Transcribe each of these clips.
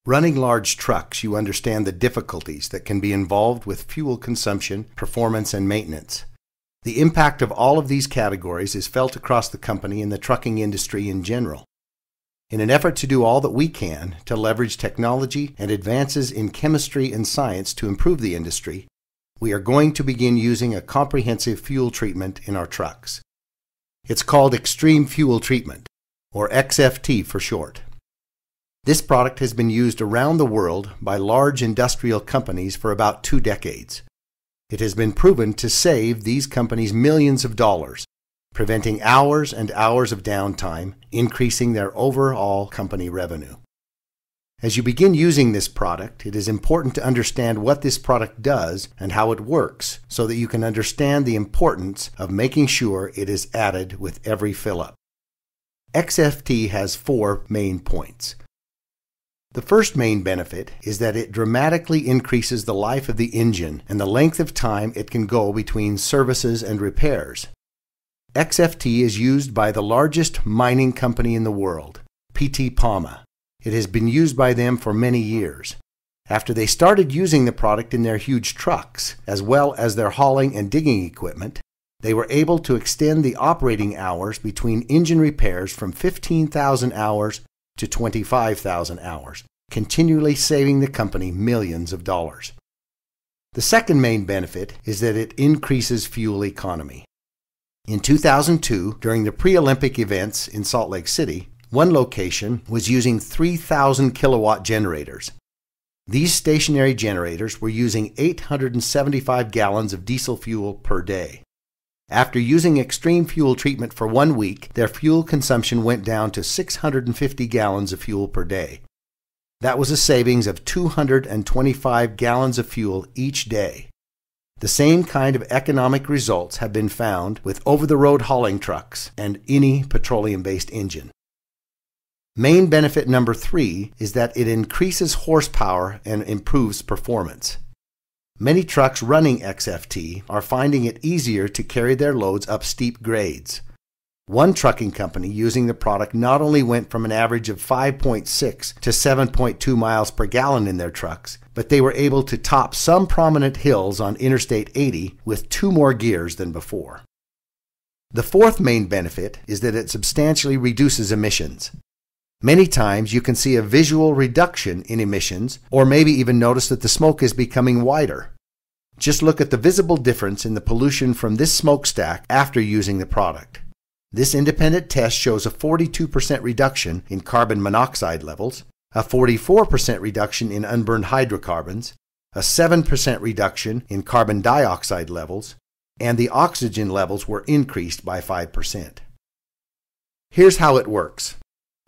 Running large trucks, you understand the difficulties that can be involved with fuel consumption, performance, and maintenance. The impact of all of these categories is felt across the company and the trucking industry in general. In an effort to do all that we can to leverage technology and advances in chemistry and science to improve the industry, we are going to begin using a comprehensive fuel treatment in our trucks. It's called Extreme Fuel Treatment, or XFT for short. This product has been used around the world by large industrial companies for about 2 decades. It has been proven to save these companies millions of dollars, preventing hours and hours of downtime, increasing their overall company revenue. As you begin using this product, it is important to understand what this product does and how it works so that you can understand the importance of making sure it is added with every fill-up. XFT has 4 main points. The first main benefit is that it dramatically increases the life of the engine and the length of time it can go between services and repairs. XFT is used by the largest mining company in the world, PT Palma. It has been used by them for many years. After they started using the product in their huge trucks, as well as their hauling and digging equipment, they were able to extend the operating hours between engine repairs from 15,000 hours to 25,000 hours, continually saving the company millions of dollars. The second main benefit is that it increases fuel economy. In 2002, during the pre-Olympic events in Salt Lake City, one location was using 3,000 kilowatt generators. These stationary generators were using 875 gallons of diesel fuel per day. After using extreme fuel treatment for 1 week, their fuel consumption went down to 650 gallons of fuel per day. That was a savings of 225 gallons of fuel each day. The same kind of economic results have been found with over-the-road hauling trucks and any petroleum-based engine. Main benefit number 3 is that it increases horsepower and improves performance. Many trucks running XFT are finding it easier to carry their loads up steep grades. One trucking company using the product not only went from an average of 5.6 to 7.2 miles per gallon in their trucks, but they were able to top some prominent hills on Interstate 80 with 2 more gears than before. The fourth main benefit is that it substantially reduces emissions. Many times you can see a visual reduction in emissions, or maybe even notice that the smoke is becoming whiter. Just look at the visible difference in the pollution from this smokestack after using the product. This independent test shows a 42% reduction in carbon monoxide levels, a 44% reduction in unburned hydrocarbons, a 7% reduction in carbon dioxide levels, and the oxygen levels were increased by 5%. Here's how it works.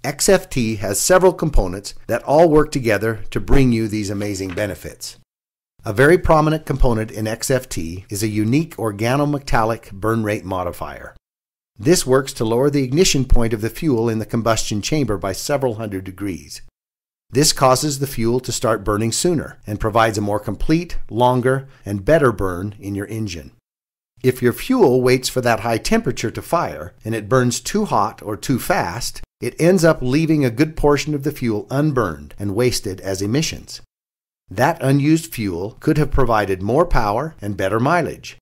XFT has several components that all work together to bring you these amazing benefits. A very prominent component in XFT is a unique organometallic burn rate modifier. This works to lower the ignition point of the fuel in the combustion chamber by several hundred degrees. This causes the fuel to start burning sooner and provides a more complete, longer, and better burn in your engine. If your fuel waits for that high temperature to fire and it burns too hot or too fast, it ends up leaving a good portion of the fuel unburned and wasted as emissions. That unused fuel could have provided more power and better mileage.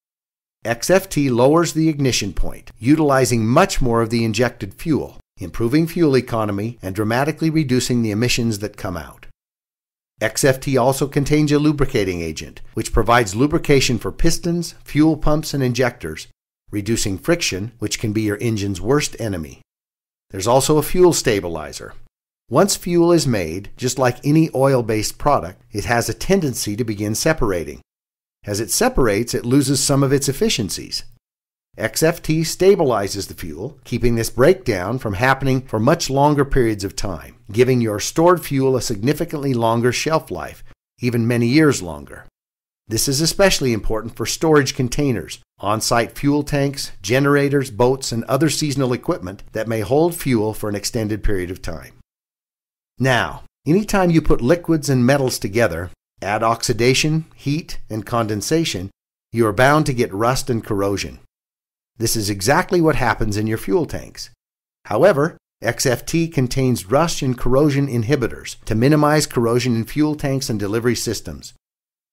XFT lowers the ignition point, utilizing much more of the injected fuel, improving fuel economy and dramatically reducing the emissions that come out. XFT also contains a lubricating agent, which provides lubrication for pistons, fuel pumps, and injectors, reducing friction, which can be your engine's worst enemy. There's also a fuel stabilizer. Once fuel is made, just like any oil-based product, it has a tendency to begin separating. As it separates, it loses some of its efficiencies. XFT stabilizes the fuel, keeping this breakdown from happening for much longer periods of time, giving your stored fuel a significantly longer shelf life, even many years longer. This is especially important for storage containers, on-site fuel tanks, generators, boats, and other seasonal equipment that may hold fuel for an extended period of time. Now, anytime you put liquids and metals together, add oxidation, heat, and condensation, you are bound to get rust and corrosion. This is exactly what happens in your fuel tanks. However, XFT contains rust and corrosion inhibitors to minimize corrosion in fuel tanks and delivery systems.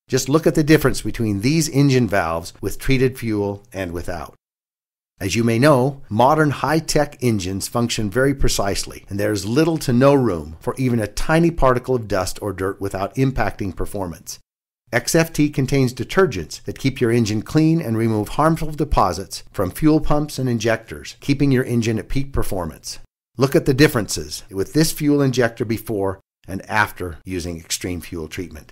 Just look at the difference between these engine valves with treated fuel and without. As you may know, modern high-tech engines function very precisely, and there is little to no room for even a tiny particle of dust or dirt without impacting performance. XFT contains detergents that keep your engine clean and remove harmful deposits from fuel pumps and injectors, keeping your engine at peak performance. Look at the differences with this fuel injector before and after using extreme fuel treatment.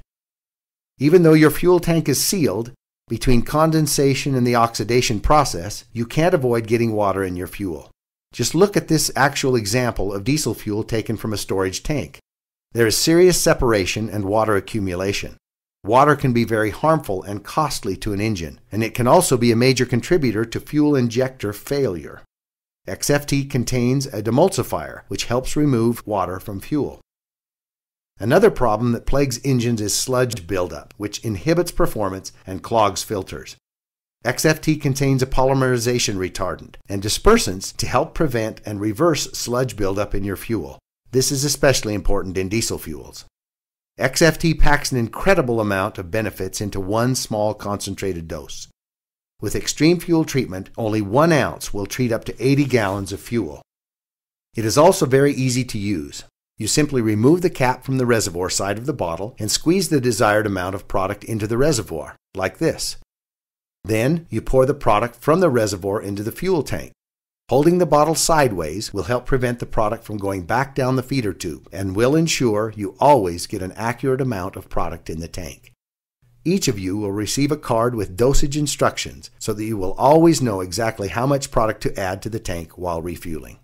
Even though your fuel tank is sealed, between condensation and the oxidation process, you can't avoid getting water in your fuel. Just look at this actual example of diesel fuel taken from a storage tank. There is serious separation and water accumulation. Water can be very harmful and costly to an engine, and it can also be a major contributor to fuel injector failure. XFT contains a demulsifier, which helps remove water from fuel. Another problem that plagues engines is sludge buildup, which inhibits performance and clogs filters. XFT contains a polymerization retardant and dispersants to help prevent and reverse sludge buildup in your fuel. This is especially important in diesel fuels. XFT packs an incredible amount of benefits into one small concentrated dose. With extreme fuel treatment, only 1 ounce will treat up to 80 gallons of fuel. It is also very easy to use. You simply remove the cap from the reservoir side of the bottle and squeeze the desired amount of product into the reservoir, like this. Then you pour the product from the reservoir into the fuel tank. Holding the bottle sideways will help prevent the product from going back down the feeder tube and will ensure you always get an accurate amount of product in the tank. Each of you will receive a card with dosage instructions so that you will always know exactly how much product to add to the tank while refueling.